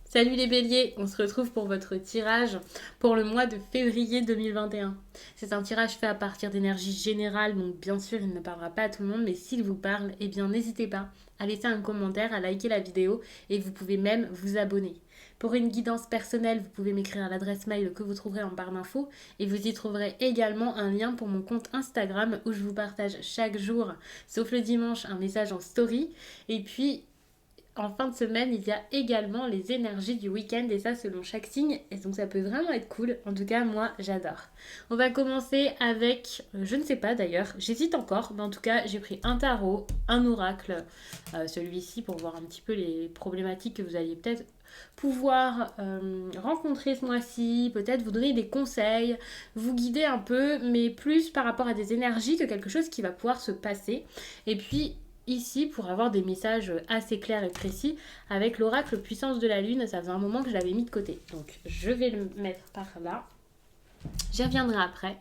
Salut les béliers, on se retrouve pour votre tirage pour le mois de février 2021. C'est un tirage fait à partir d'énergie générale, donc bien sûr il ne parlera pas à tout le monde, mais s'il vous parle, eh bien n'hésitez pas à laisser un commentaire, à liker la vidéo et vous pouvez même vous abonner. Pour une guidance personnelle, vous pouvez m'écrire à l'adresse mail que vous trouverez en barre d'infos et vous y trouverez également un lien pour mon compte Instagram où je vous partage chaque jour, sauf le dimanche, un message en story. Et puis en fin de semaine, il y a également les énergies du week-end et ça selon chaque signe. Et donc ça peut vraiment être cool. En tout cas, moi, j'adore. On va commencer avec, je ne sais pas d'ailleurs, j'hésite encore. Mais en tout cas, j'ai pris un tarot, un oracle, celui-ci pour voir un petit peu les problématiques que vous alliez peut-être pouvoir rencontrer ce mois-ci, peut-être vous donner des conseils, vous guider un peu, mais plus par rapport à des énergies que quelque chose qui va pouvoir se passer. Et puis ici pour avoir des messages assez clairs et précis avec l'oracle puissance de la lune. Ça faisait un moment que je l'avais mis de côté, donc je vais le mettre par là, j'y reviendrai après.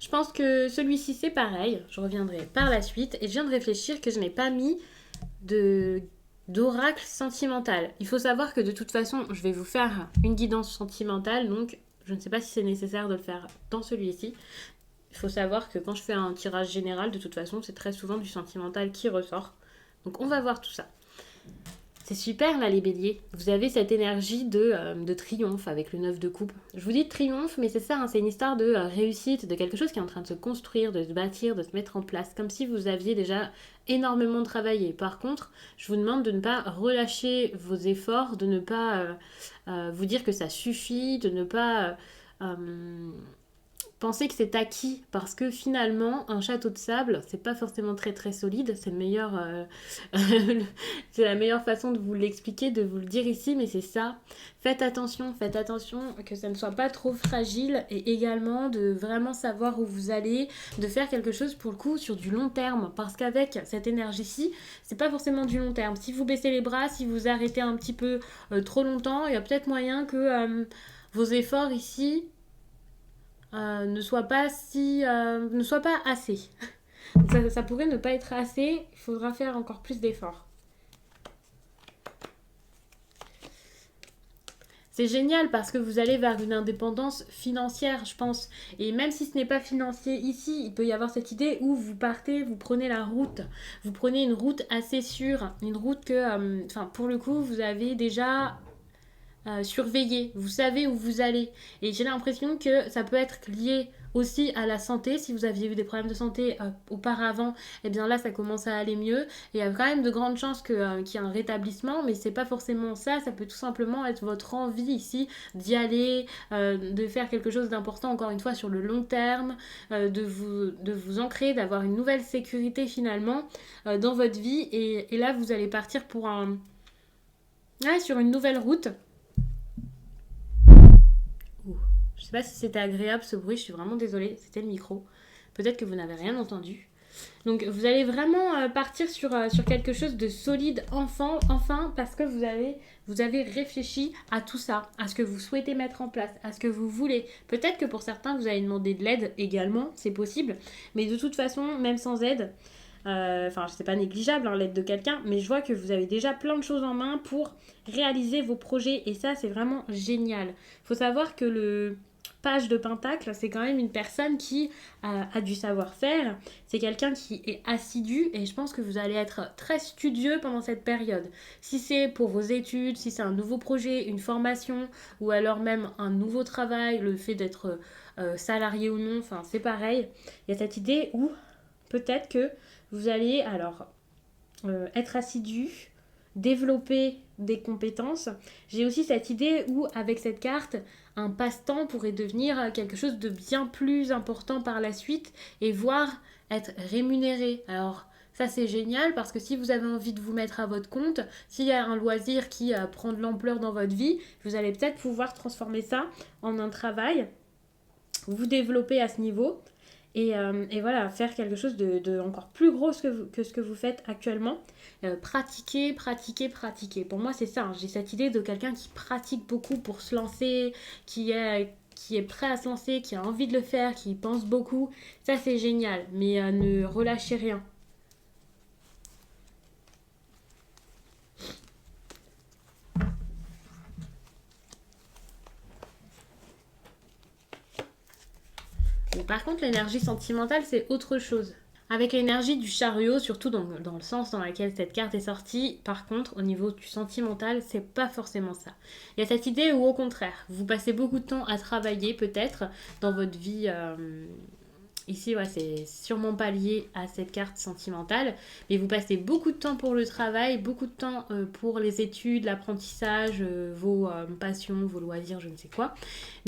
Je pense que celui-ci c'est pareil, je reviendrai par la suite. Et je viens de réfléchir que je n'ai pas mis d'oracle sentimental. Il faut savoir que de toute façon je vais vous faire une guidance sentimentale, donc je ne sais pas si c'est nécessaire de le faire dans celui-ci. Il faut savoir que quand je fais un tirage général, de toute façon, c'est très souvent du sentimental qui ressort. Donc on va voir tout ça. C'est super là les béliers. Vous avez cette énergie de triomphe avec le 9 de coupe. Je vous dis triomphe, mais c'est ça, hein, c'est une histoire de réussite, de quelque chose qui est en train de se construire, de se bâtir, de se mettre en place, comme si vous aviez déjà énormément travaillé. Par contre, je vous demande de ne pas relâcher vos efforts, de ne pas vous dire que ça suffit, de ne pas penser que c'est acquis, parce que finalement un château de sable c'est pas forcément très très solide. C'est le meilleur c'est la meilleure façon de vous l'expliquer, de vous le dire ici, mais c'est ça. Faites attention que ça ne soit pas trop fragile, et également de vraiment savoir où vous allez, de faire quelque chose pour le coup sur du long terme, parce qu'avec cette énergie-ci c'est pas forcément du long terme. Si vous baissez les bras, si vous arrêtez un petit peu trop longtemps, il y a peut-être moyen que vos efforts ici ne soit pas ne soit pas assez. Ça pourrait ne pas être assez, il faudra faire encore plus d'efforts. C'est génial parce que vous allez vers une indépendance financière, je pense. Et même si ce n'est pas financier ici, il peut y avoir cette idée où vous partez, vous prenez la route. Vous prenez une route assez sûre, une route que, pour le coup, vous avez déjà surveiller, vous savez où vous allez. Et j'ai l'impression que ça peut être lié aussi à la santé. Si vous aviez eu des problèmes de santé auparavant, et bien là ça commence à aller mieux. Et il y a quand même de grandes chances qu'il y ait un rétablissement, mais c'est pas forcément ça. Ça peut tout simplement être votre envie ici d'y aller, de faire quelque chose d'important, encore une fois sur le long terme, de vous ancrer, d'avoir une nouvelle sécurité finalement dans votre vie. Et là vous allez partir pour sur une nouvelle route. Je sais pas si c'était agréable ce bruit, je suis vraiment désolée, c'était le micro. Peut-être que vous n'avez rien entendu. Donc vous allez vraiment partir sur quelque chose de solide enfin, parce que vous avez réfléchi à tout ça, à ce que vous souhaitez mettre en place, à ce que vous voulez. Peut-être que pour certains vous allez demander de l'aide également, c'est possible. Mais de toute façon, même sans aide, c'est pas négligeable l'aide de quelqu'un, mais je vois que vous avez déjà plein de choses en main pour réaliser vos projets, et ça c'est vraiment génial. Il faut savoir que le page de pentacle, c'est quand même une personne qui a du savoir-faire, c'est quelqu'un qui est assidu, et je pense que vous allez être très studieux pendant cette période. Si c'est pour vos études, si c'est un nouveau projet, une formation, ou alors même un nouveau travail, le fait d'être salarié ou non, c'est pareil. Il y a cette idée où peut-être que vous allez alors être assidu, développer des compétences. J'ai aussi cette idée où, avec cette carte, un passe-temps pourrait devenir quelque chose de bien plus important par la suite, et voire être rémunéré. Alors, ça c'est génial parce que si vous avez envie de vous mettre à votre compte, s'il y a un loisir qui prend de l'ampleur dans votre vie, vous allez peut-être pouvoir transformer ça en un travail, vous développer à ce niveau. Et voilà, faire quelque chose de encore plus gros que ce que vous faites actuellement. Pratiquer. Pour moi, c'est ça. J'ai cette idée de quelqu'un qui pratique beaucoup pour se lancer, qui est prêt à se lancer, qui a envie de le faire, qui pense beaucoup. Ça, c'est génial. Mais ne relâchez rien. Mais par contre, l'énergie sentimentale, c'est autre chose. Avec l'énergie du chariot, surtout dans le sens dans lequel cette carte est sortie, par contre, au niveau du sentimental, c'est pas forcément ça. Il y a cette idée où, au contraire, vous passez beaucoup de temps à travailler, peut-être, dans votre vie. Ici, ouais, c'est sûrement pas lié à cette carte sentimentale, mais vous passez beaucoup de temps pour le travail, beaucoup de temps pour les études, l'apprentissage, vos passions, vos loisirs, je ne sais quoi.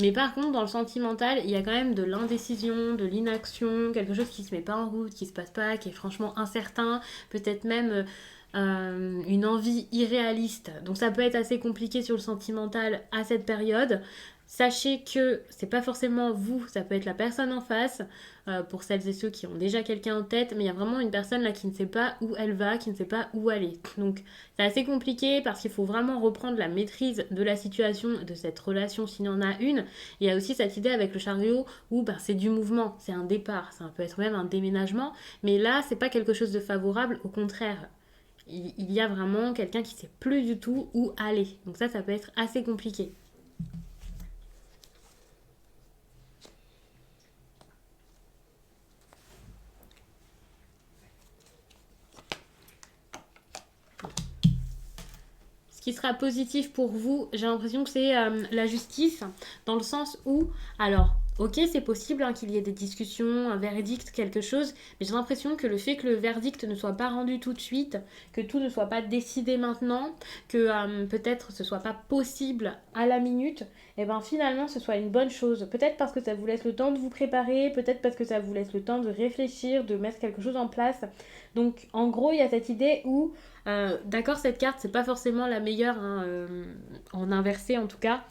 Mais par contre, dans le sentimental, il y a quand même de l'indécision, de l'inaction, quelque chose qui se met pas en route, qui se passe pas, qui est franchement incertain, peut-être même une envie irréaliste. Donc ça peut être assez compliqué sur le sentimental à cette période. Sachez que c'est pas forcément vous, ça peut être la personne en face, pour celles et ceux qui ont déjà quelqu'un en tête, mais il y a vraiment une personne là qui ne sait pas où elle va, qui ne sait pas où aller. Donc c'est assez compliqué parce qu'il faut vraiment reprendre la maîtrise de la situation, de cette relation s'il y en a une. Il y a aussi cette idée avec le chariot où c'est du mouvement, c'est un départ, ça peut être même un déménagement, mais là c'est pas quelque chose de favorable, au contraire. Il y a vraiment quelqu'un qui sait plus du tout où aller. Donc ça peut être assez compliqué. Ce qui sera positif pour vous, j'ai l'impression que c'est la justice, dans le sens où, alors, ok, c'est possible qu'il y ait des discussions, un verdict, quelque chose, mais j'ai l'impression que le fait que le verdict ne soit pas rendu tout de suite, que tout ne soit pas décidé maintenant, que peut-être ce soit pas possible à la minute, et bien finalement ce soit une bonne chose. Peut-être parce que ça vous laisse le temps de vous préparer, peut-être parce que ça vous laisse le temps de réfléchir, de mettre quelque chose en place. Donc en gros, il y a cette idée où d'accord, cette carte, c'est pas forcément la meilleure, en inversé en tout cas.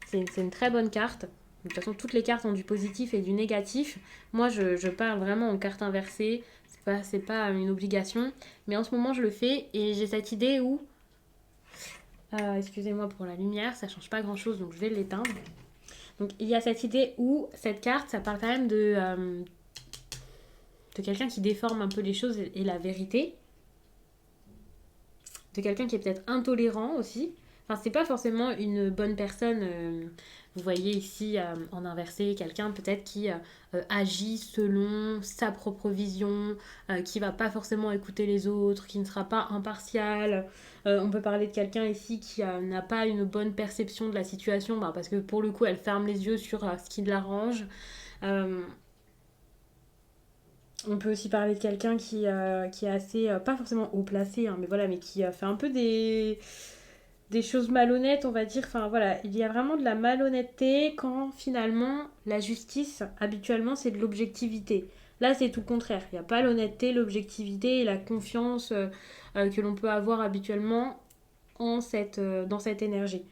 C'est une très bonne carte. De toute façon, toutes les cartes ont du positif et du négatif. Moi, je parle vraiment en carte inversée. C'est pas une obligation. Mais en ce moment, je le fais et j'ai cette idée où. Excusez-moi pour la lumière, ça change pas grand chose donc je vais l'éteindre. Donc il y a cette idée où cette carte, ça parle quand même de quelqu'un qui déforme un peu les choses et la vérité. De quelqu'un qui est peut-être intolérant aussi. Enfin, c'est pas forcément une bonne personne. Vous voyez ici en inversé quelqu'un peut-être qui agit selon sa propre vision, qui va pas forcément écouter les autres, qui ne sera pas impartial. On peut parler de quelqu'un ici qui n'a pas une bonne perception de la situation, parce que pour le coup elle ferme les yeux sur ce qui l'arrange. On peut aussi parler de quelqu'un qui est assez, pas forcément haut placé, mais voilà, mais qui fait un peu des choses malhonnêtes, on va dire. Enfin voilà, il y a vraiment de la malhonnêteté quand finalement la justice, habituellement, c'est de l'objectivité. Là, c'est tout le contraire. Il n'y a pas l'honnêteté, l'objectivité et la confiance que l'on peut avoir habituellement dans cette énergie.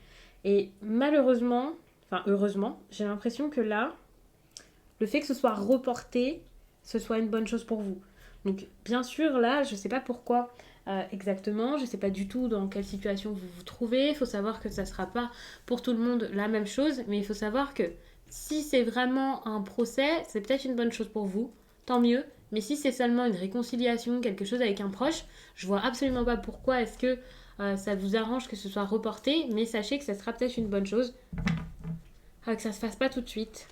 Et malheureusement, enfin heureusement, j'ai l'impression que là, le fait que ce soit reporté, ce soit une bonne chose pour vous. Donc bien sûr, là, je ne sais pas pourquoi exactement, je ne sais pas du tout dans quelle situation vous vous trouvez. Il faut savoir que ça ne sera pas pour tout le monde la même chose, mais il faut savoir que si c'est vraiment un procès, c'est peut-être une bonne chose pour vous, tant mieux. Mais si c'est seulement une réconciliation, quelque chose avec un proche, je vois absolument pas pourquoi est-ce que ça vous arrange que ce soit reporté, mais sachez que ça sera peut-être une bonne chose, que ça se fasse pas tout de suite.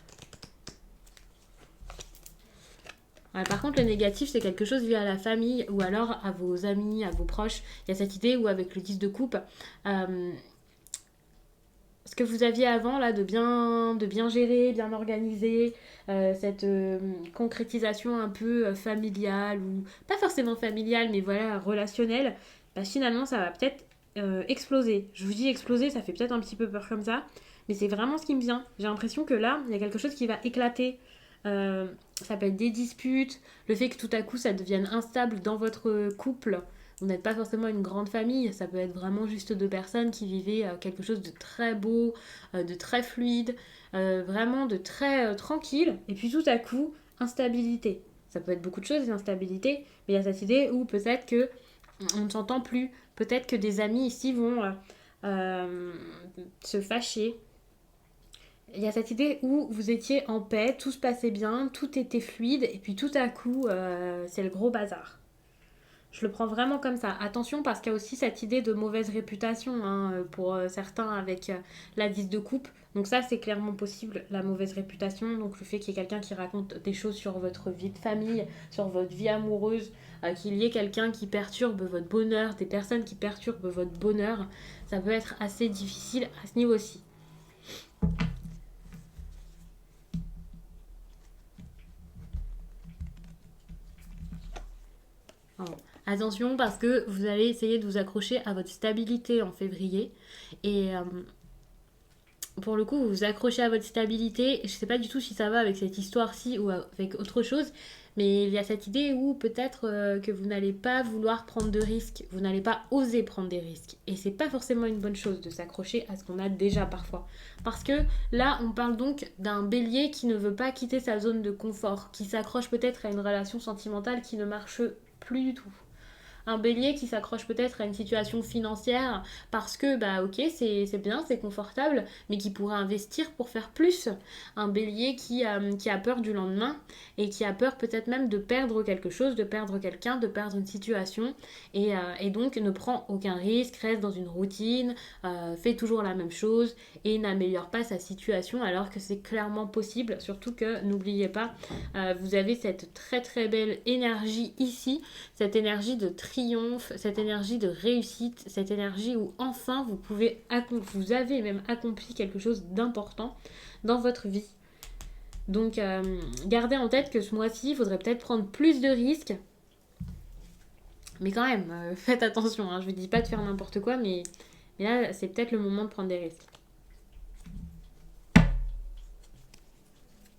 Ouais, par contre, le négatif, c'est quelque chose lié à la famille ou alors à vos amis, à vos proches. Il y a cette idée où, avec le 10 de coupe, ce que vous aviez avant, là, de bien gérer, bien organiser, cette concrétisation un peu familiale, ou pas forcément familiale, mais voilà, relationnelle, finalement, ça va peut-être exploser. Je vous dis exploser, ça fait peut-être un petit peu peur comme ça, mais c'est vraiment ce qui me vient. J'ai l'impression que là, il y a quelque chose qui va éclater. Ça peut être des disputes, le fait que tout à coup ça devienne instable dans votre couple. Vous n'êtes pas forcément une grande famille, ça peut être vraiment juste deux personnes qui vivaient quelque chose de très beau, de très fluide, vraiment de très tranquille. Et puis tout à coup, instabilité. Ça peut être beaucoup de choses, l'instabilité, mais il y a cette idée où peut-être que on ne s'entend plus. Peut-être que des amis ici vont se fâcher. Il y a cette idée où vous étiez en paix, tout se passait bien, tout était fluide, et puis tout à coup, c'est le gros bazar. Je le prends vraiment comme ça. Attention parce qu'il y a aussi cette idée de mauvaise réputation hein, pour certains avec la 10 de coupe. Donc ça, c'est clairement possible, la mauvaise réputation. Donc le fait qu'il y ait quelqu'un qui raconte des choses sur votre vie de famille, sur votre vie amoureuse, qu'il y ait quelqu'un qui perturbe votre bonheur, des personnes qui perturbent votre bonheur, ça peut être assez difficile à ce niveau-ci. Alors, attention parce que vous allez essayer de vous accrocher à votre stabilité en février. Et pour le coup, vous vous accrochez à votre stabilité. Je sais pas du tout si ça va avec cette histoire-ci ou avec autre chose, mais il y a cette idée où peut-être que vous n'allez pas vouloir prendre de risques, vous n'allez pas oser prendre des risques. Et c'est pas forcément une bonne chose de s'accrocher à ce qu'on a déjà parfois. Parce que là, on parle donc d'un bélier qui ne veut pas quitter sa zone de confort, qui s'accroche peut-être à une relation sentimentale qui ne marche plus du tout. Un bélier qui s'accroche peut-être à une situation financière parce que, bah ok, c'est bien, c'est confortable, mais qui pourrait investir pour faire plus. Un bélier qui a peur du lendemain et qui a peur peut-être même de perdre quelque chose, de perdre quelqu'un, de perdre une situation et donc ne prend aucun risque, reste dans une routine, fait toujours la même chose et n'améliore pas sa situation alors que c'est clairement possible. Surtout que, n'oubliez pas, vous avez cette très très belle énergie ici, cette énergie de triomphe, cette énergie de réussite, cette énergie où enfin vous avez même accompli quelque chose d'important dans votre vie. Donc gardez en tête que ce mois-ci, il faudrait peut-être prendre plus de risques. Mais quand même, faites attention, hein, je vous dis pas de faire n'importe quoi, mais là, c'est peut-être le moment de prendre des risques.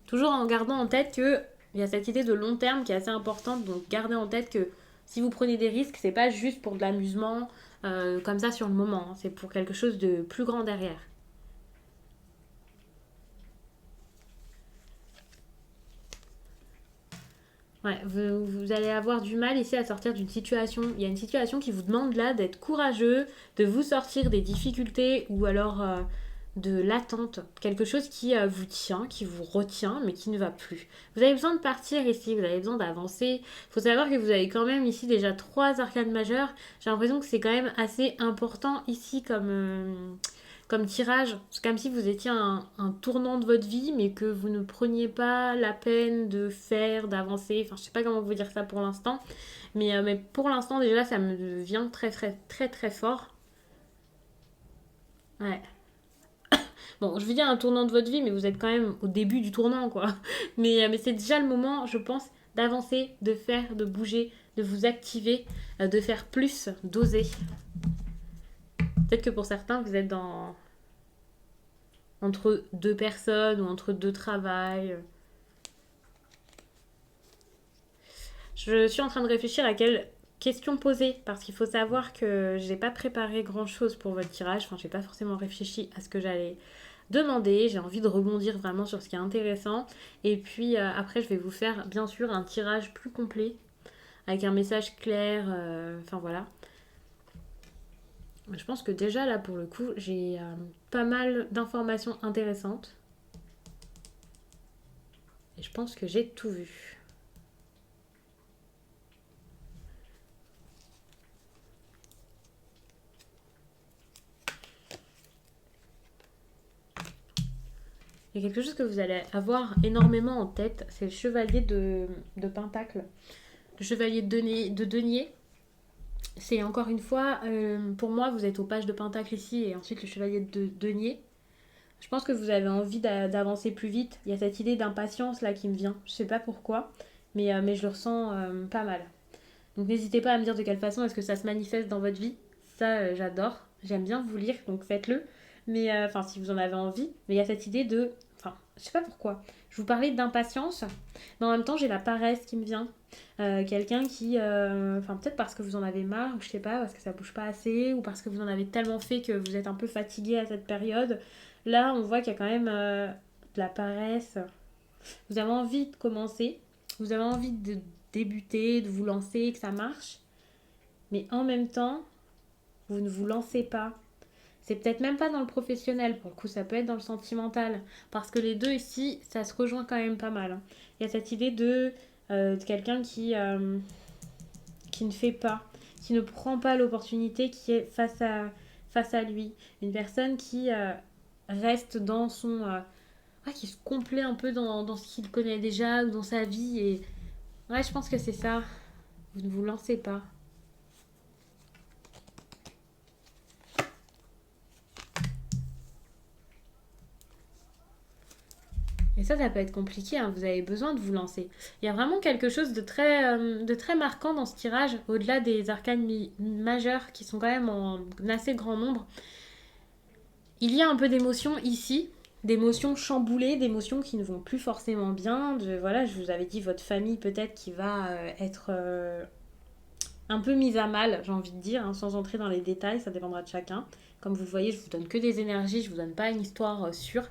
Toujours en gardant en tête que il y a cette idée de long terme qui est assez importante, donc gardez en tête que si vous prenez des risques, c'est pas juste pour de l'amusement, comme ça sur le moment, hein, c'est pour quelque chose de plus grand derrière. Ouais, vous allez avoir du mal ici à sortir d'une situation. Il y a une situation qui vous demande là d'être courageux, de vous sortir des difficultés ou alors de l'attente. Quelque chose qui vous tient, qui vous retient, mais qui ne va plus. Vous avez besoin de partir ici, vous avez besoin d'avancer. Il faut savoir que vous avez quand même ici déjà 3 arcanes majeures. J'ai l'impression que c'est quand même assez important ici comme tirage. C'est comme si vous étiez un tournant de votre vie, mais que vous ne preniez pas la peine de faire, d'avancer. Enfin, je sais pas comment vous dire ça pour l'instant. Mais pour l'instant, déjà, ça me vient très, très, très, très fort. Ouais. Bon, je veux dire un tournant de votre vie, mais vous êtes quand même au début du tournant, quoi. Mais c'est déjà le moment, je pense, d'avancer, de faire, de bouger, de vous activer, de faire plus, d'oser. Peut-être que pour certains, vous êtes entre 2 personnes ou entre 2 travails. Je suis en train de réfléchir à quelle question poser parce qu'il faut savoir que j'ai pas préparé grand chose pour votre tirage. Enfin, j'ai pas forcément réfléchi à ce que j'allais demander. J'ai envie de rebondir vraiment sur ce qui est intéressant. Et puis après, je vais vous faire bien sûr un tirage plus complet avec un message clair. Enfin voilà. Je pense que déjà là pour le coup, j'ai pas mal d'informations intéressantes. Et je pense que j'ai tout vu. Il y a quelque chose que vous allez avoir énormément en tête, c'est le chevalier de Pentacle. Le chevalier de denier, c'est encore une fois, pour moi, vous êtes au page de Pentacle ici et ensuite le chevalier de denier. Je pense que vous avez envie d'avancer plus vite. Il y a cette idée d'impatience là qui me vient. Je sais pas pourquoi, mais je le ressens pas mal. Donc n'hésitez pas à me dire de quelle façon est-ce que ça se manifeste dans votre vie. Ça, j'adore. J'aime bien vous lire, donc faites-le. Mais enfin, si vous en avez envie. Mais il y a cette idée de... Enfin, je sais pas pourquoi. Je vous parlais d'impatience, mais en même temps, j'ai la paresse qui me vient. Quelqu'un qui... Enfin, peut-être parce que vous en avez marre, ou je sais pas, parce que ça bouge pas assez, ou parce que vous en avez tellement fait que vous êtes un peu fatigué à cette période. Là, on voit qu'il y a quand même de la paresse. Vous avez envie de commencer. Vous avez envie de débuter, de vous lancer, que ça marche. Mais en même temps, vous ne vous lancez pas. C'est peut-être même pas dans le professionnel, pour le coup, ça peut être dans le sentimental. Parce que les deux ici, ça se rejoint quand même pas mal, hein. Il y a cette idée de quelqu'un qui ne fait pas, qui ne prend pas l'opportunité qui est face à lui. Une personne qui reste dans son... qui se complaît un peu dans ce qu'il connaît déjà ou dans sa vie. Et ouais, je pense que c'est ça. Vous ne vous lancez pas. Et ça peut être compliqué, hein. Vous avez besoin de vous lancer. Il y a vraiment quelque chose de très marquant dans ce tirage, au-delà des arcanes majeurs qui sont quand même en assez grand nombre. Il y a un peu d'émotions ici, d'émotions chamboulées, d'émotions qui ne vont plus forcément bien. Voilà, je vous avais dit votre famille peut-être qui va être un peu mise à mal, j'ai envie de dire, hein, sans entrer dans les détails, ça dépendra de chacun. Comme vous le voyez, je vous donne que des énergies, je vous donne pas une histoire sûre.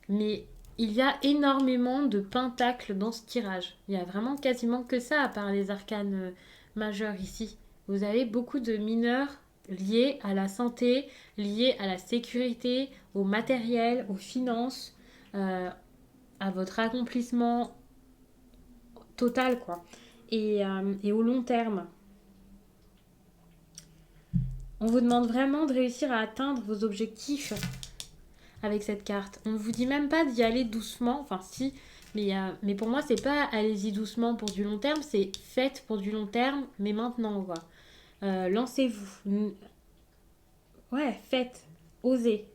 Mais il y a énormément de pentacles dans ce tirage. Il y a vraiment quasiment que ça, à part les arcanes majeurs ici. Vous avez beaucoup de mineurs liés à la santé, liés à la sécurité, au matériel, aux finances, à votre accomplissement total, quoi. Et au long terme. On vous demande vraiment de réussir à atteindre vos objectifs avec cette carte. On ne vous dit même pas d'y aller doucement, enfin si, mais pour moi c'est pas allez-y doucement pour du long terme, c'est faites pour du long terme, mais maintenant quoi. Lancez-vous. Ouais, faites, osez.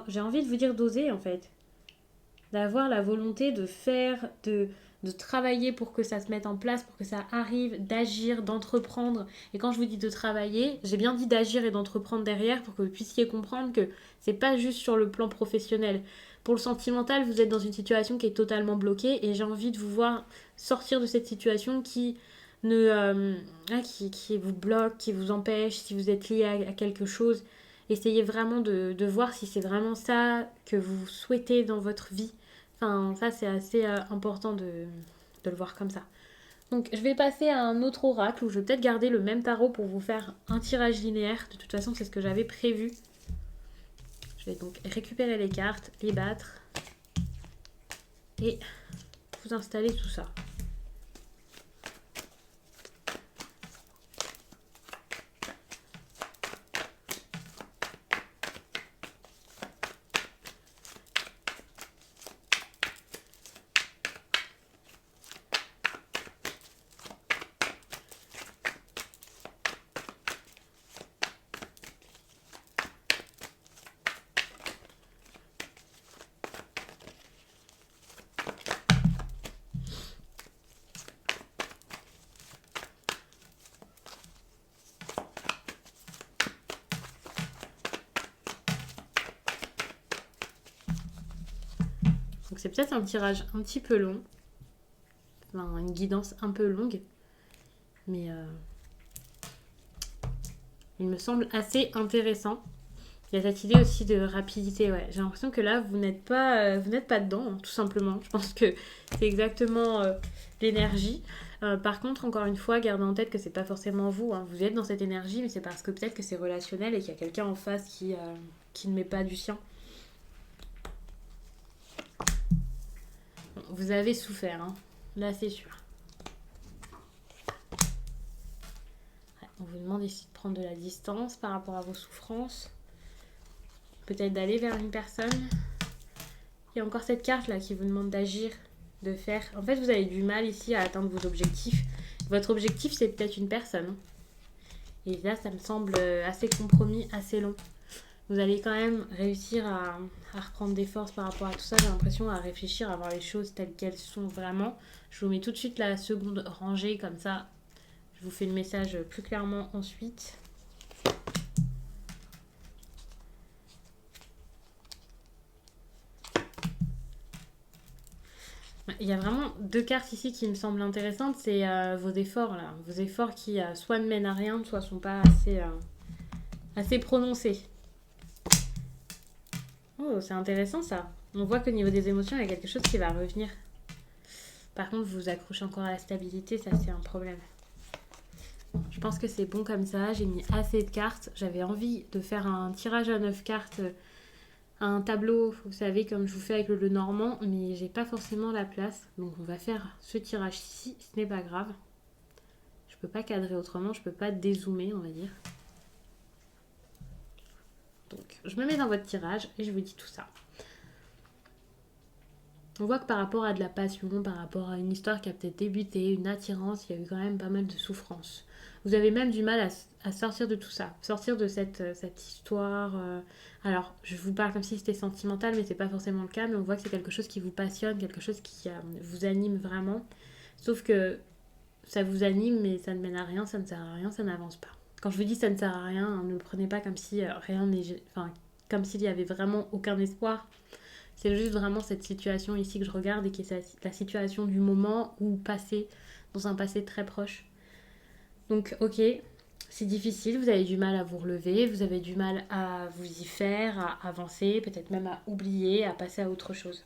J'ai envie de vous dire d'oser en fait. D'avoir la volonté de faire, de travailler pour que ça se mette en place, pour que ça arrive, d'agir, d'entreprendre. Et quand je vous dis de travailler, j'ai bien dit d'agir et d'entreprendre derrière pour que vous puissiez comprendre que c'est pas juste sur le plan professionnel. Pour le sentimental, vous êtes dans une situation qui est totalement bloquée et j'ai envie de vous voir sortir de cette situation qui qui vous bloque, qui vous empêche, si vous êtes lié à quelque chose. Essayez vraiment de voir si c'est vraiment ça que vous souhaitez dans votre vie. Enfin, ça, c'est assez important de le voir comme ça. Donc, je vais passer à un autre oracle où je vais peut-être garder le même tarot pour vous faire un tirage linéaire. De toute façon, c'est ce que j'avais prévu. Je vais donc récupérer les cartes, les battre et vous installer tout ça. Donc c'est peut-être un tirage un petit peu long, enfin, une guidance un peu longue, mais il me semble assez intéressant. Il y a cette idée aussi de rapidité, ouais. J'ai l'impression que là, vous n'êtes pas dedans, hein, tout simplement. Je pense que c'est exactement l'énergie. Par contre, encore une fois, gardez en tête que c'est pas forcément vous, hein. Vous êtes dans cette énergie, mais c'est parce que peut-être que c'est relationnel et qu'il y a quelqu'un en face qui ne met pas du sien. Vous avez souffert, hein. Là, c'est sûr. Ouais, on vous demande ici de prendre de la distance par rapport à vos souffrances. Peut-être d'aller vers une personne. Il y a encore cette carte là qui vous demande d'agir, de faire. En fait, vous avez du mal ici à atteindre vos objectifs. Votre objectif, c'est peut-être une personne. Et là, ça me semble assez compromis, assez long. Vous allez quand même réussir à reprendre des forces par rapport à tout ça. J'ai l'impression à réfléchir, à voir les choses telles qu'elles sont vraiment. Je vous mets tout de suite la seconde rangée, comme ça, je vous fais le message plus clairement ensuite. Il y a vraiment deux cartes ici qui me semblent intéressantes. C'est vos efforts, là. Vos efforts qui soit ne mènent à rien, soit sont pas assez prononcés. Oh, c'est intéressant ça. On voit qu'au niveau des émotions, il y a quelque chose qui va revenir. Par contre, vous vous accrochez encore à la stabilité, ça c'est un problème. Je pense que c'est bon comme ça. J'ai mis assez de cartes. J'avais envie de faire un tirage à 9 cartes, un tableau, vous savez, comme je vous fais avec le Normand, mais j'ai pas forcément la place. Donc on va faire ce tirage-ci, ce n'est pas grave. Je Je peux pas cadrer autrement, je peux pas dézoomer, on va dire. Donc, je me mets dans votre tirage et je vous dis tout ça. On voit que par rapport à de la passion, par rapport à une histoire qui a peut-être débuté, une attirance, il y a eu quand même pas mal de souffrance. Vous avez même du mal à sortir de tout ça, sortir de cette histoire. Alors, je vous parle comme si c'était sentimental, mais c'est pas forcément le cas, mais on voit que c'est quelque chose qui vous passionne, quelque chose qui vous anime vraiment. Sauf que ça vous anime, mais ça ne mène à rien, ça ne sert à rien, ça n'avance pas. Quand je vous dis ça ne sert à rien, ne le prenez pas comme si rien n'est... Enfin, comme s'il y avait vraiment aucun espoir. C'est juste vraiment cette situation ici que je regarde et qui est la situation du moment ou passé, dans un passé très proche. Donc, ok, c'est difficile, vous avez du mal à vous relever, vous avez du mal à vous y faire, à avancer, peut-être même à oublier, à passer à autre chose.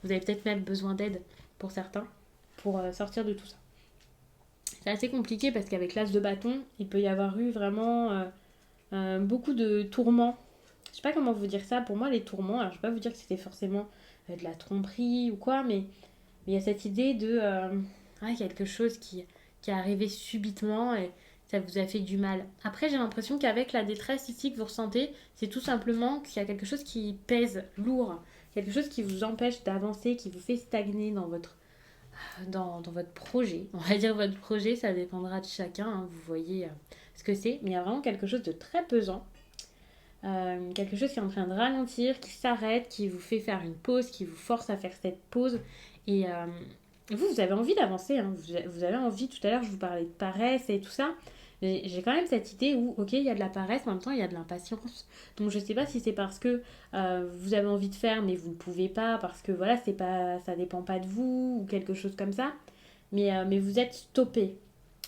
Vous avez peut-être même besoin d'aide pour certains, pour sortir de tout ça. C'est assez compliqué parce qu'avec l'as de bâton, il peut y avoir eu vraiment beaucoup de tourments. Je sais pas comment vous dire ça. Pour moi, les tourments, alors je vais pas vous dire que c'était forcément de la tromperie ou quoi, mais il y a cette idée de quelque chose qui est arrivé subitement et ça vous a fait du mal. Après, j'ai l'impression qu'avec la détresse ici que vous ressentez, c'est tout simplement qu'il y a quelque chose qui pèse lourd, quelque chose qui vous empêche d'avancer, qui vous fait stagner dans votre projet. On va dire votre projet, ça dépendra de chacun, hein, vous voyez ce que c'est, mais il y a vraiment quelque chose de très pesant. Quelque chose qui est en train de ralentir, qui s'arrête, qui vous fait faire une pause, qui vous force à faire cette pause. Et vous avez envie d'avancer, hein. Vous avez envie, tout à l'heure je vous parlais de paresse et tout ça. Mais j'ai quand même cette idée où, ok, il y a de la paresse, en même temps il y a de l'impatience. Donc je sais pas si c'est parce que vous avez envie de faire mais vous ne pouvez pas, parce que voilà, ça dépend pas de vous ou quelque chose comme ça. Mais vous êtes stoppé.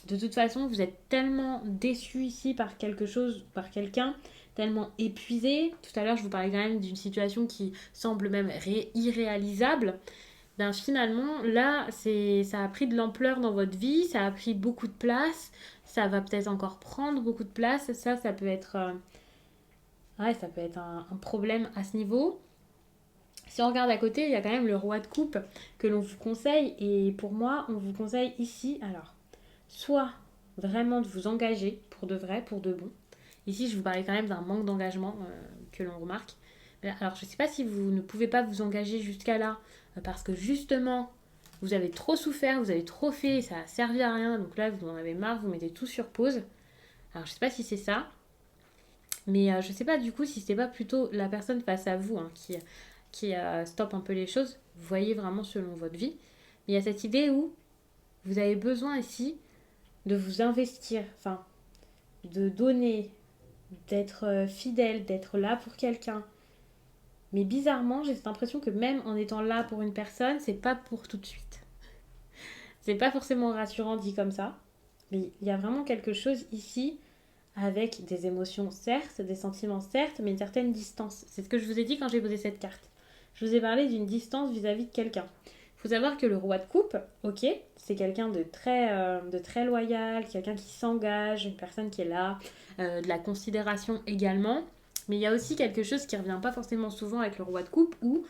De toute façon, vous êtes tellement déçu ici par quelque chose, par quelqu'un, tellement épuisé. Tout à l'heure, je vous parlais quand même d'une situation qui semble même irréalisable. Ben finalement, là, ça a pris de l'ampleur dans votre vie, ça a pris beaucoup de place, ça va peut-être encore prendre beaucoup de place. Ça peut être, ça peut être un problème à ce niveau. Si on regarde à côté, il y a quand même le roi de coupe que l'on vous conseille. Et pour moi, on vous conseille ici, alors, soit vraiment de vous engager pour de vrai, pour de bon. Ici, je vous parlais quand même d'un manque d'engagement que l'on remarque. Alors, je ne sais pas si vous ne pouvez pas vous engager jusqu'à là, parce que justement, vous avez trop souffert, vous avez trop fait, ça n'a servi à rien. Donc là, vous en avez marre, vous mettez tout sur pause. Alors, je ne sais pas si c'est ça. Mais je ne sais pas du coup si c'est pas plutôt la personne face à vous qui stoppe un peu les choses. Vous voyez vraiment selon votre vie. Mais il y a cette idée où vous avez besoin ici de vous investir, enfin, de donner, d'être fidèle, d'être là pour quelqu'un. Mais bizarrement, j'ai cette impression que même en étant là pour une personne, c'est pas pour tout de suite. C'est pas forcément rassurant dit comme ça. Mais il y a vraiment quelque chose ici avec des émotions certes, des sentiments certes, mais une certaine distance. C'est ce que je vous ai dit quand j'ai posé cette carte. Je vous ai parlé d'une distance vis-à-vis de quelqu'un. Il faut savoir que le roi de coupe, ok, c'est quelqu'un de très loyal, quelqu'un qui s'engage, une personne qui est là, de la considération également. Mais il y a aussi quelque chose qui ne revient pas forcément souvent avec le roi de coupe, où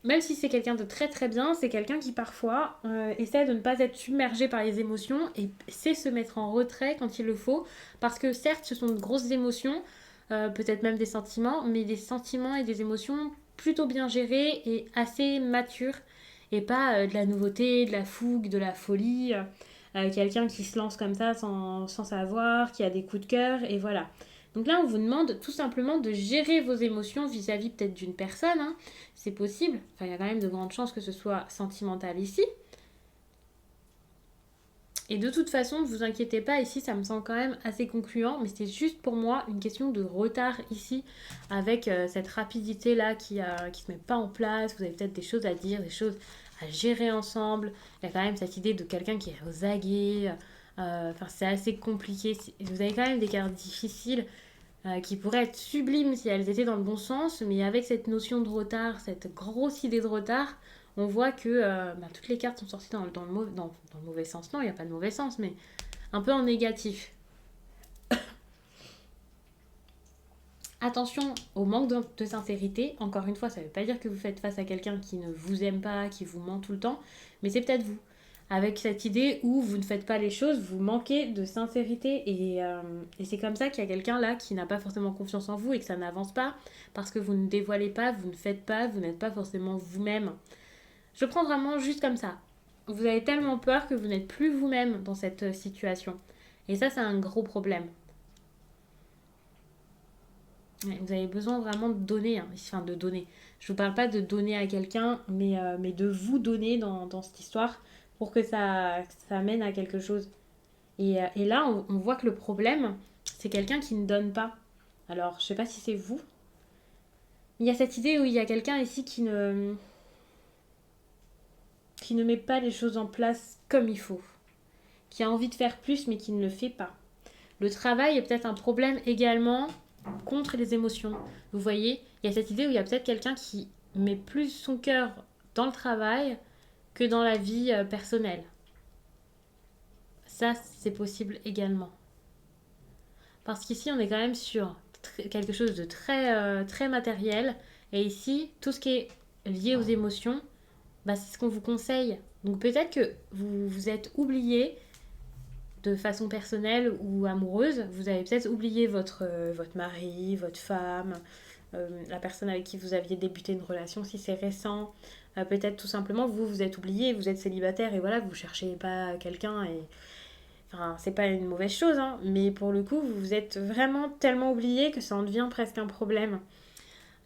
même si c'est quelqu'un de très très bien, c'est quelqu'un qui parfois essaie de ne pas être submergé par les émotions et sait se mettre en retrait quand il le faut. Parce que certes, ce sont de grosses émotions, peut-être même des sentiments, mais des sentiments et des émotions plutôt bien gérés et assez matures. Et pas de la nouveauté, de la fougue, de la folie. Quelqu'un qui se lance comme ça sans savoir, qui a des coups de cœur, et voilà. Donc là, on vous demande tout simplement de gérer vos émotions vis-à-vis peut-être d'une personne. Hein. C'est possible. Enfin, il y a quand même de grandes chances que ce soit sentimental ici. Et de toute façon, ne vous inquiétez pas, ici, ça me semble quand même assez concluant. Mais c'est juste pour moi une question de retard ici, avec cette rapidité-là qui se met pas en place. Vous avez peut-être des choses à dire, des choses à gérer ensemble. Il y a quand même cette idée de quelqu'un qui est aux aguets. C'est assez compliqué. Vous avez quand même des cartes difficiles qui pourraient être sublimes si elles étaient dans le bon sens, mais avec cette notion de retard, cette grosse idée de retard, on voit que toutes les cartes sont sorties dans le mauvais sens. Non, il n'y a pas de mauvais sens, mais un peu en négatif. Attention au manque de sincérité. Encore une fois, ça ne veut pas dire que vous faites face à quelqu'un qui ne vous aime pas, qui vous ment tout le temps, mais c'est peut-être vous. avec cette idée où vous ne faites pas les choses, vous manquez de sincérité et c'est comme ça qu'il y a quelqu'un là qui n'a pas forcément confiance en vous et que ça n'avance pas parce que vous ne dévoilez pas, vous ne faites pas, vous n'êtes pas forcément vous-même. Je prends vraiment juste comme ça. Vous avez tellement peur que vous n'êtes plus vous-même dans cette situation. Et ça, c'est un gros problème. Vous avez besoin vraiment de donner, hein. Enfin de donner. Je vous parle pas de donner à quelqu'un, mais de vous donner dans cette histoire pour que ça mène à quelque chose. Et là, on voit que le problème, c'est quelqu'un qui ne donne pas. Alors, je sais pas si c'est vous. Il y a cette idée où il y a quelqu'un ici qui ne met pas les choses en place comme il faut. Qui a envie de faire plus, mais qui ne le fait pas. Le travail est peut-être un problème également contre les émotions. Vous voyez, il y a cette idée où il y a peut-être quelqu'un qui met plus son cœur dans le travail que dans la vie personnelle. Ça, c'est possible également. Parce qu'ici, on est quand même sur quelque chose de très matériel. Et ici, tout ce qui est lié aux émotions, bah, c'est ce qu'on vous conseille. Donc peut-être que vous vous êtes oublié de façon personnelle ou amoureuse. Vous avez peut-être oublié votre mari, votre femme, la personne avec qui vous aviez débuté une relation si c'est récent. Peut-être tout simplement vous êtes oublié, vous êtes célibataire et voilà, vous cherchez pas quelqu'un et... Enfin, c'est pas une mauvaise chose, hein, mais pour le coup, vous êtes vraiment tellement oublié que ça en devient presque un problème.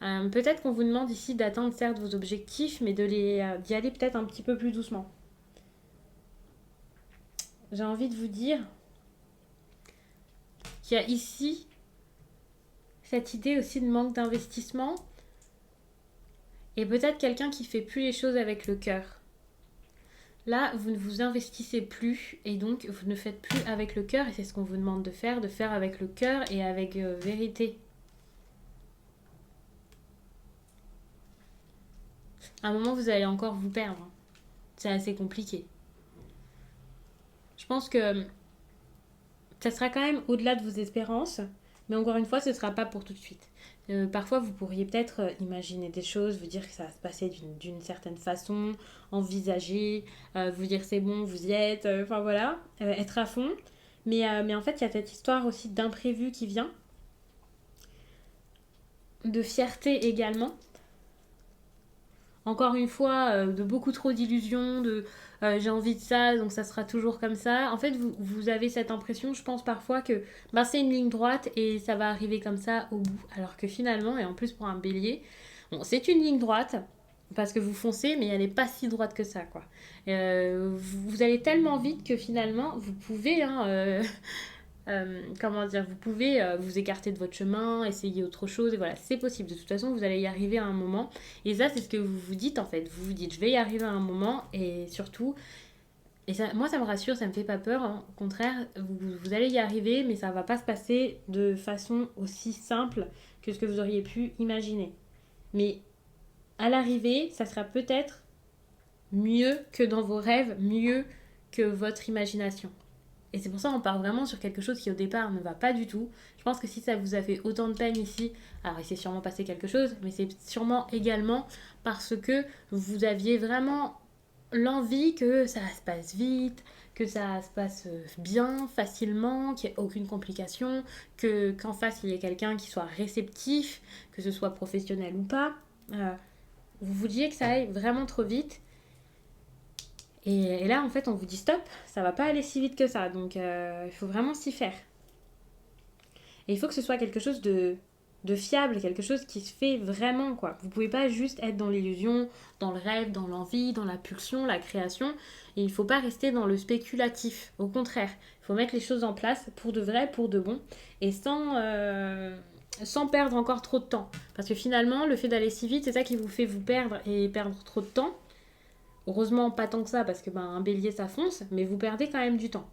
Peut-être qu'on vous demande ici d'atteindre certes vos objectifs, mais d'y aller peut-être un petit peu plus doucement. J'ai envie de vous dire qu'il y a ici cette idée aussi de manque d'investissement et peut-être quelqu'un qui fait plus les choses avec le cœur. Là, vous ne vous investissez plus et donc vous ne faites plus avec le cœur et c'est ce qu'on vous demande de faire avec le cœur et avec vérité. À un moment, vous allez encore vous perdre. C'est assez compliqué. Je pense que ça sera quand même au-delà de vos espérances, mais encore une fois, ce ne sera pas pour tout de suite. Parfois, vous pourriez peut-être imaginer des choses, vous dire que ça va se passer d'une certaine façon, envisager, vous dire c'est bon, vous y êtes, enfin voilà, être à fond. Mais en fait, il y a cette histoire aussi d'imprévu qui vient, de fierté également. Encore une fois, de beaucoup trop d'illusions, de j'ai envie de ça, donc ça sera toujours comme ça. En fait, vous avez cette impression, je pense parfois que ben, c'est une ligne droite et ça va arriver comme ça au bout. Alors que finalement, et en plus pour un bélier, bon, c'est une ligne droite parce que vous foncez, mais elle n'est pas si droite que ça, quoi. Vous allez tellement vite que finalement, vous pouvez comment dire, vous pouvez vous écarter de votre chemin, essayer autre chose, et voilà, c'est possible. De toute façon, vous allez y arriver à un moment. Et ça, c'est ce que vous vous dites en fait. Vous vous dites, je vais y arriver à un moment, et surtout, et ça, moi, ça me rassure, ça me fait pas peur. Hein. Au contraire, vous allez y arriver, mais ça va pas se passer de façon aussi simple que ce que vous auriez pu imaginer. Mais à l'arrivée, ça sera peut-être mieux que dans vos rêves, mieux que votre imagination. Et c'est pour ça qu'on part vraiment sur quelque chose qui au départ ne va pas du tout. Je pense que si ça vous a fait autant de peine ici, alors il s'est sûrement passé quelque chose, mais c'est sûrement également parce que vous aviez vraiment l'envie que ça se passe vite, que ça se passe bien, facilement, qu'il n'y ait aucune complication, qu'en face il y ait quelqu'un qui soit réceptif, que ce soit professionnel ou pas. Vous vouliez que ça aille vraiment trop vite. Et là, en fait, on vous dit stop, ça va pas aller si vite que ça. Donc, il faut vraiment s'y faire. Et il faut que ce soit quelque chose de fiable, quelque chose qui se fait vraiment, quoi. Vous pouvez pas juste être dans l'illusion, dans le rêve, dans l'envie, dans la pulsion, la création. Et il faut pas rester dans le spéculatif. Au contraire, il faut mettre les choses en place pour de vrai, pour de bon. Et sans perdre encore trop de temps. Parce que finalement, le fait d'aller si vite, c'est ça qui vous fait vous perdre et perdre trop de temps. Heureusement, pas tant que ça, parce que un bélier, ça fonce, mais vous perdez quand même du temps.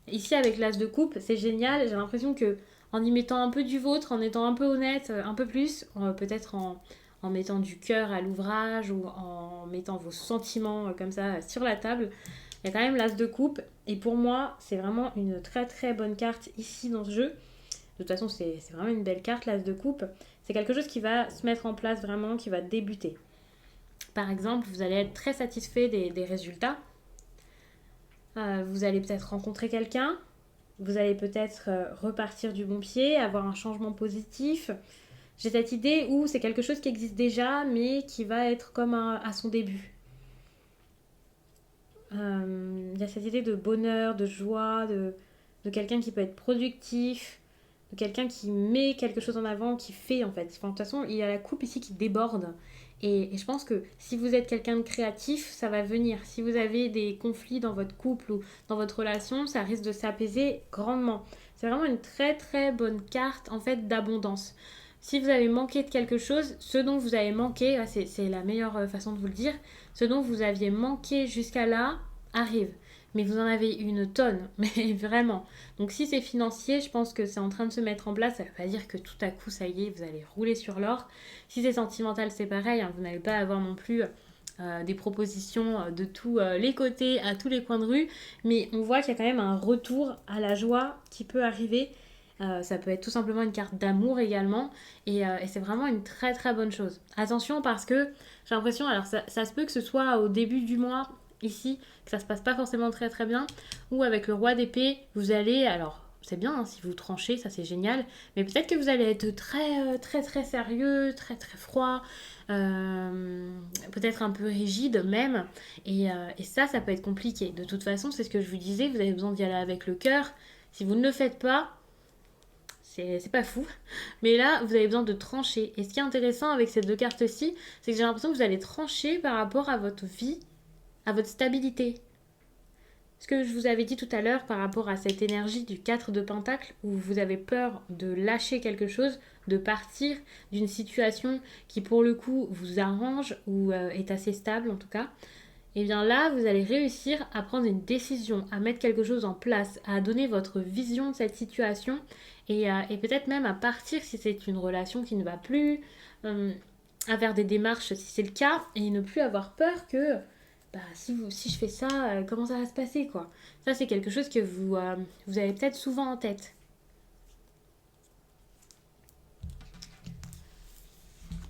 Ici, avec l'as de coupe, c'est génial. J'ai l'impression que en y mettant un peu du vôtre, en étant un peu honnête, un peu plus, peut-être en mettant du cœur à l'ouvrage ou en mettant vos sentiments comme ça sur la table, il y a quand même l'as de coupe. Et pour moi, c'est vraiment une très très bonne carte ici dans ce jeu. De toute façon, c'est vraiment une belle carte, l'as de coupe. C'est quelque chose qui va se mettre en place vraiment, qui va débuter. Par exemple, vous allez être très satisfait des résultats. Vous allez peut-être rencontrer quelqu'un. Vous allez peut-être repartir du bon pied, avoir un changement positif. J'ai cette idée où c'est quelque chose qui existe déjà, mais qui va être comme à son début. Il y a cette idée de bonheur, de joie, de quelqu'un qui peut être productif, de quelqu'un qui met quelque chose en avant, qui fait en fait. Enfin, de toute façon, il y a la coupe ici qui déborde. Et je pense que si vous êtes quelqu'un de créatif, ça va venir. Si vous avez des conflits dans votre couple ou dans votre relation, ça risque de s'apaiser grandement. C'est vraiment une très très bonne carte en fait d'abondance. Si vous avez manqué de quelque chose, ce dont vous avez manqué, c'est la meilleure façon de vous le dire, ce dont vous aviez manqué jusqu'à là arrive. Mais vous en avez une tonne, mais vraiment. Donc si c'est financier, je pense que c'est en train de se mettre en place. Ça ne veut pas dire que tout à coup, ça y est, vous allez rouler sur l'or. Si c'est sentimental, c'est pareil. Hein, vous n'allez pas avoir non plus des propositions de tous les côtés, à tous les coins de rue. Mais on voit qu'il y a quand même un retour à la joie qui peut arriver. Ça peut être tout simplement une carte d'amour également. Et c'est vraiment une très très bonne chose. Attention parce que j'ai l'impression, alors ça se peut que ce soit au début du mois, ici, que ça se passe pas forcément très très bien, ou avec le roi d'épée, vous allez, alors c'est bien hein, si vous tranchez, ça c'est génial, mais peut-être que vous allez être très très très sérieux, très très froid, peut-être un peu rigide même, et ça peut être compliqué. De toute façon, c'est ce que je vous disais, vous avez besoin d'y aller avec le cœur. Si vous ne le faites pas, c'est pas fou. Mais là, vous avez besoin de trancher. Et ce qui est intéressant avec ces deux cartes-ci, c'est que j'ai l'impression que vous allez trancher par rapport à votre vie, à votre stabilité. Ce que je vous avais dit tout à l'heure par rapport à cette énergie du 4 de Pentacle, où vous avez peur de lâcher quelque chose, de partir d'une situation qui pour le coup vous arrange ou est assez stable en tout cas, et bien là vous allez réussir à prendre une décision, à mettre quelque chose en place, à donner votre vision de cette situation et peut-être même à partir si c'est une relation qui ne va plus, à faire des démarches si c'est le cas, et ne plus avoir peur que bah, si je fais ça, comment ça va se passer quoi. Ça c'est quelque chose que vous avez peut-être souvent en tête.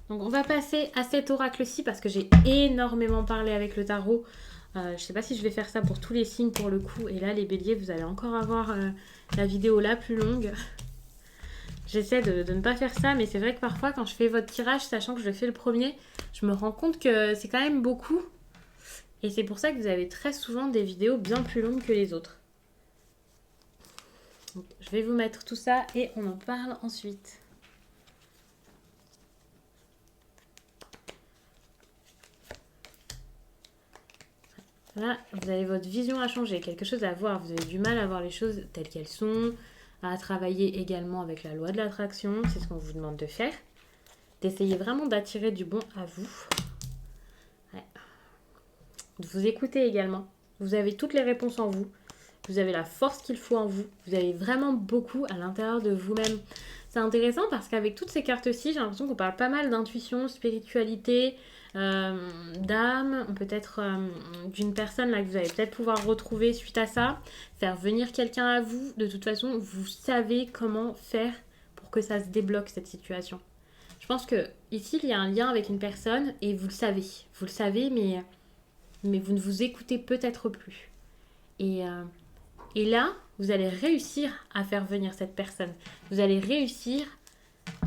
Donc on va passer à cet oracle-ci parce que j'ai énormément parlé avec le tarot. Je sais pas si je vais faire ça pour tous les signes pour le coup. Et là les béliers, vous allez encore avoir la vidéo la plus longue. J'essaie de ne pas faire ça, mais c'est vrai que parfois quand je fais votre tirage, sachant que je le fais le premier, je me rends compte que c'est quand même beaucoup. Et c'est pour ça que vous avez très souvent des vidéos bien plus longues que les autres. Donc, je vais vous mettre tout ça et on en parle ensuite. Là, vous avez votre vision à changer, quelque chose à voir. Vous avez du mal à voir les choses telles qu'elles sont, à travailler également avec la loi de l'attraction. C'est ce qu'on vous demande de faire. D'essayer vraiment d'attirer du bon à vous. Ouais. De vous écouter également. Vous avez toutes les réponses en vous. Vous avez la force qu'il faut en vous. Vous avez vraiment beaucoup à l'intérieur de vous-même. C'est intéressant parce qu'avec toutes ces cartes-ci, j'ai l'impression qu'on parle pas mal d'intuition, spiritualité, d'âme, peut-être d'une personne là que vous allez peut-être pouvoir retrouver suite à ça, faire venir quelqu'un à vous. De toute façon, vous savez comment faire pour que ça se débloque cette situation. Je pense que ici, il y a un lien avec une personne et vous le savez. Vous le savez, mais vous ne vous écoutez peut-être plus. Et là, vous allez réussir à faire venir cette personne. Vous allez réussir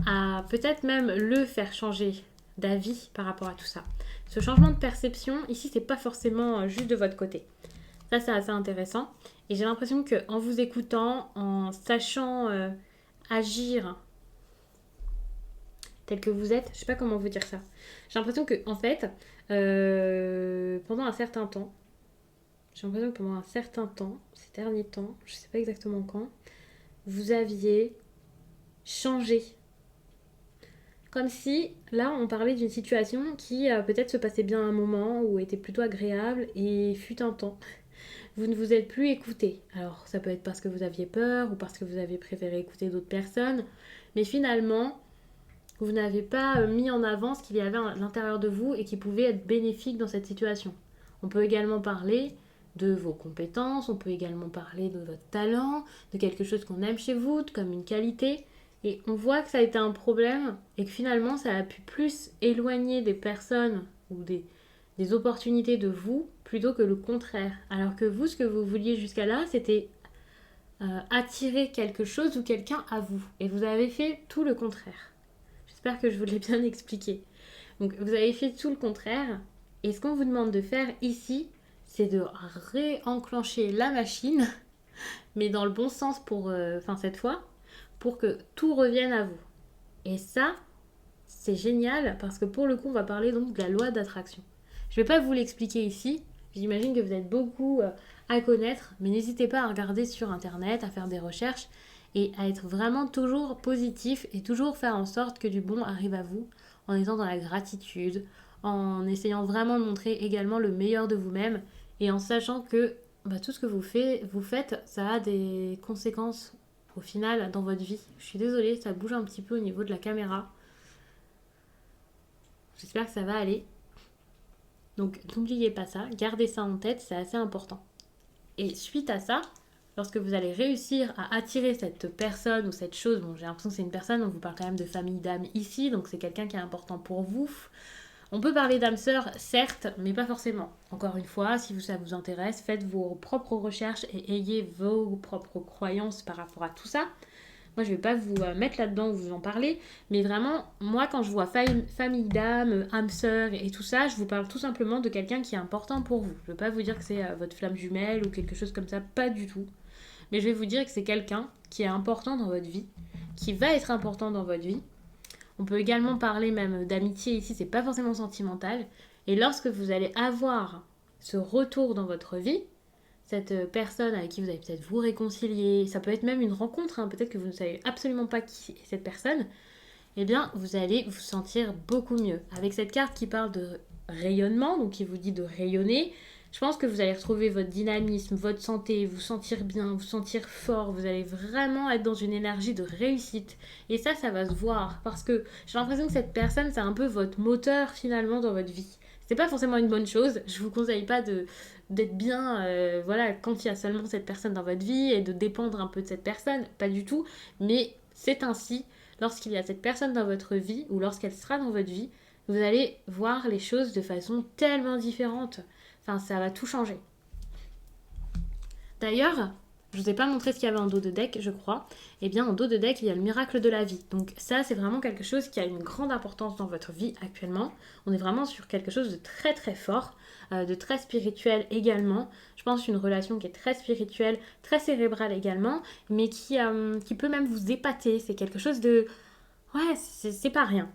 à peut-être même le faire changer d'avis par rapport à tout ça. Ce changement de perception, ici, c'est pas forcément juste de votre côté. Ça, c'est assez intéressant. Et j'ai l'impression qu'en vous écoutant, en sachant agir tel que vous êtes, je sais pas comment vous dire ça. J'ai l'impression que, en fait, pendant un certain temps, ces derniers temps, je sais pas exactement quand, vous aviez changé. Comme si, là, on parlait d'une situation qui peut-être se passait bien à un moment ou était plutôt agréable et fut un temps. Vous ne vous êtes plus écouté. Alors, ça peut être parce que vous aviez peur ou parce que vous avez préféré écouter d'autres personnes. Mais finalement, vous n'avez pas mis en avant ce qu'il y avait à l'intérieur de vous et qui pouvait être bénéfique dans cette situation. On peut également parler de vos compétences, on peut également parler de votre talent, de quelque chose qu'on aime chez vous, comme une qualité. Et on voit que ça a été un problème et que finalement ça a pu plus éloigner des personnes ou des opportunités de vous plutôt que le contraire. Alors que vous, ce que vous vouliez jusqu'à là, c'était attirer quelque chose ou quelqu'un à vous. Et vous avez fait tout le contraire. J'espère que je vous l'ai bien expliqué. Donc vous avez fait tout le contraire. Et ce qu'on vous demande de faire ici, c'est de réenclencher la machine, mais dans le bon sens cette fois, pour que tout revienne à vous. Et ça, c'est génial parce que pour le coup, on va parler donc de la loi d'attraction. Je ne vais pas vous l'expliquer ici. J'imagine que vous êtes beaucoup à connaître, mais n'hésitez pas à regarder sur Internet, à faire des recherches et à être vraiment toujours positif et toujours faire en sorte que du bon arrive à vous en étant dans la gratitude, en essayant vraiment de montrer également le meilleur de vous-même et en sachant que tout ce que vous faites, ça a des conséquences au final dans votre vie. Je suis désolée, ça bouge un petit peu au niveau de la caméra. J'espère que ça va aller. Donc n'oubliez pas ça, gardez ça en tête, c'est assez important. Et suite à ça, lorsque vous allez réussir à attirer cette personne ou cette chose, bon j'ai l'impression que c'est une personne, on vous parle quand même de famille d'âme ici, donc c'est quelqu'un qui est important pour vous. On peut parler d'âme sœur, certes, mais pas forcément. Encore une fois, si ça vous intéresse, faites vos propres recherches et ayez vos propres croyances par rapport à tout ça. Moi, je ne vais pas vous mettre là-dedans ou vous en parler, mais vraiment, moi, quand je vois famille d'âme, âme sœur et tout ça, je vous parle tout simplement de quelqu'un qui est important pour vous. Je ne veux pas vous dire que c'est votre flamme jumelle ou quelque chose comme ça, pas du tout. Mais je vais vous dire que c'est quelqu'un qui est important dans votre vie, qui va être important dans votre vie. On peut également parler même d'amitié ici, c'est pas forcément sentimental. Et lorsque vous allez avoir ce retour dans votre vie, cette personne avec qui vous allez peut-être vous réconcilier, ça peut être même une rencontre, peut-être que vous ne savez absolument pas qui est cette personne, eh bien vous allez vous sentir beaucoup mieux. Avec cette carte qui parle de rayonnement, donc qui vous dit de rayonner, je pense que vous allez retrouver votre dynamisme, votre santé, vous sentir bien, vous sentir fort, vous allez vraiment être dans une énergie de réussite. Et ça va se voir, parce que j'ai l'impression que cette personne, c'est un peu votre moteur finalement dans votre vie. C'est pas forcément une bonne chose, je vous conseille pas d'être bien quand il y a seulement cette personne dans votre vie et de dépendre un peu de cette personne, pas du tout, mais c'est ainsi, lorsqu'il y a cette personne dans votre vie ou lorsqu'elle sera dans votre vie, vous allez voir les choses de façon tellement différente. Enfin, ça va tout changer. D'ailleurs, je ne vous ai pas montré ce qu'il y avait en dos de deck, je crois. Eh bien, en dos de deck, il y a le miracle de la vie. Donc ça, c'est vraiment quelque chose qui a une grande importance dans votre vie actuellement. On est vraiment sur quelque chose de très très fort, de très spirituel également. Je pense une relation qui est très spirituelle, très cérébrale également, mais qui peut même vous épater. C'est quelque chose de... Ouais, c'est pas rien.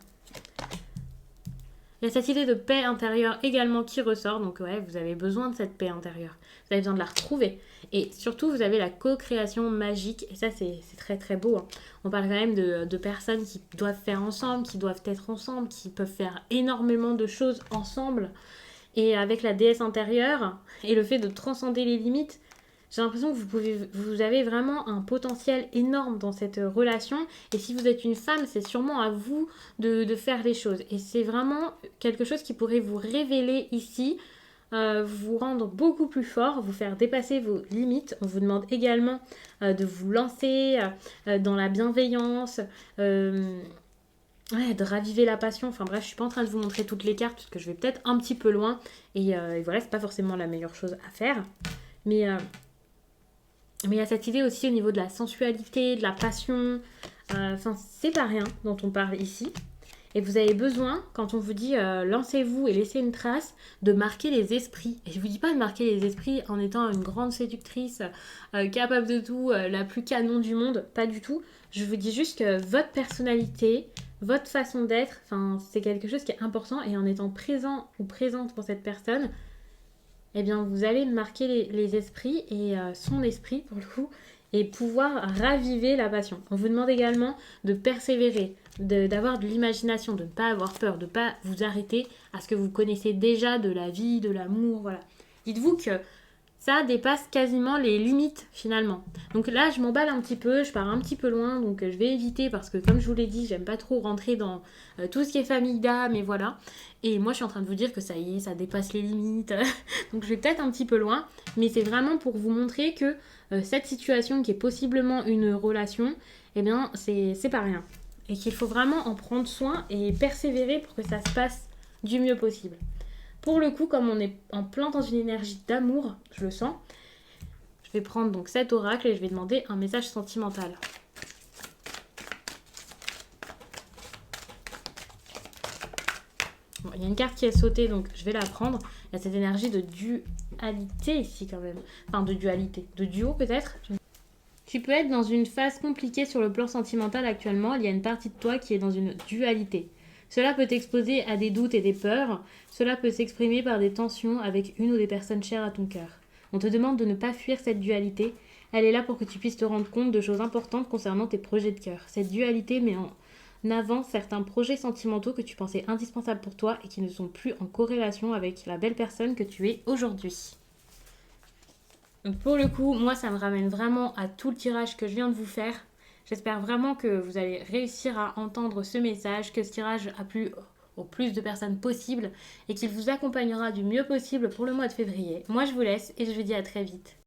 Il y a cette idée de paix intérieure également qui ressort, donc ouais, vous avez besoin de cette paix intérieure. Vous avez besoin de la retrouver. Et surtout, vous avez la co-création magique, et ça c'est très très beau. On parle quand même de personnes qui doivent faire ensemble, qui doivent être ensemble, qui peuvent faire énormément de choses ensemble. Et avec la déesse intérieure, et le fait de transcender les limites, j'ai l'impression que vous avez vraiment un potentiel énorme dans cette relation. Et si vous êtes une femme, c'est sûrement à vous de faire les choses. Et c'est vraiment quelque chose qui pourrait vous révéler ici, vous rendre beaucoup plus fort, vous faire dépasser vos limites. On vous demande également de vous lancer dans la bienveillance, de raviver la passion. Enfin bref, je suis pas en train de vous montrer toutes les cartes parce que je vais peut-être un petit peu loin. Et voilà, c'est pas forcément la meilleure chose à faire. Mais il y a cette idée aussi au niveau de la sensualité, de la passion. C'est pas rien dont on parle ici. Et vous avez besoin, quand on vous dit lancez-vous et laissez une trace, de marquer les esprits. Et je vous dis pas de marquer les esprits en étant une grande séductrice, capable de tout, la plus canon du monde, pas du tout. Je vous dis juste que votre personnalité, votre façon d'être, c'est quelque chose qui est important. Et en étant présent ou présente pour cette personne, eh bien vous allez marquer les esprits et son esprit pour le coup et pouvoir raviver la passion. On vous demande également de persévérer, d'avoir de l'imagination, de ne pas avoir peur, de ne pas vous arrêter à ce que vous connaissez déjà de la vie, de l'amour, voilà. Dites-vous que ça dépasse quasiment les limites finalement. Donc là, je m'emballe un petit peu, je pars un petit peu loin, donc je vais éviter parce que comme je vous l'ai dit, j'aime pas trop rentrer dans tout ce qui est famille d'âme et voilà. Et moi, je suis en train de vous dire que ça y est, ça dépasse les limites. Donc je vais peut-être un petit peu loin, mais c'est vraiment pour vous montrer que cette situation qui est possiblement une relation, eh bien, c'est pas rien. Et qu'il faut vraiment en prendre soin et persévérer pour que ça se passe du mieux possible. Pour le coup, comme on est en plein dans une énergie d'amour, je le sens, je vais prendre donc cet oracle et je vais demander un message sentimental. Bon, il y a une carte qui est sautée, donc je vais la prendre. Il y a cette énergie de dualité ici quand même. Enfin, de dualité. De duo peut-être. Tu peux être dans une phase compliquée sur le plan sentimental actuellement. Il y a une partie de toi qui est dans une dualité. Cela peut t'exposer à des doutes et des peurs. Cela peut s'exprimer par des tensions avec une ou des personnes chères à ton cœur. On te demande de ne pas fuir cette dualité. Elle est là pour que tu puisses te rendre compte de choses importantes concernant tes projets de cœur. Cette dualité met en avant certains projets sentimentaux que tu pensais indispensables pour toi et qui ne sont plus en corrélation avec la belle personne que tu es aujourd'hui. Donc pour le coup, moi ça me ramène vraiment à tout le tirage que je viens de vous faire. J'espère vraiment que vous allez réussir à entendre ce message, que ce tirage a plu au plus de personnes possible et qu'il vous accompagnera du mieux possible pour le mois de février. Moi je vous laisse et je vous dis à très vite.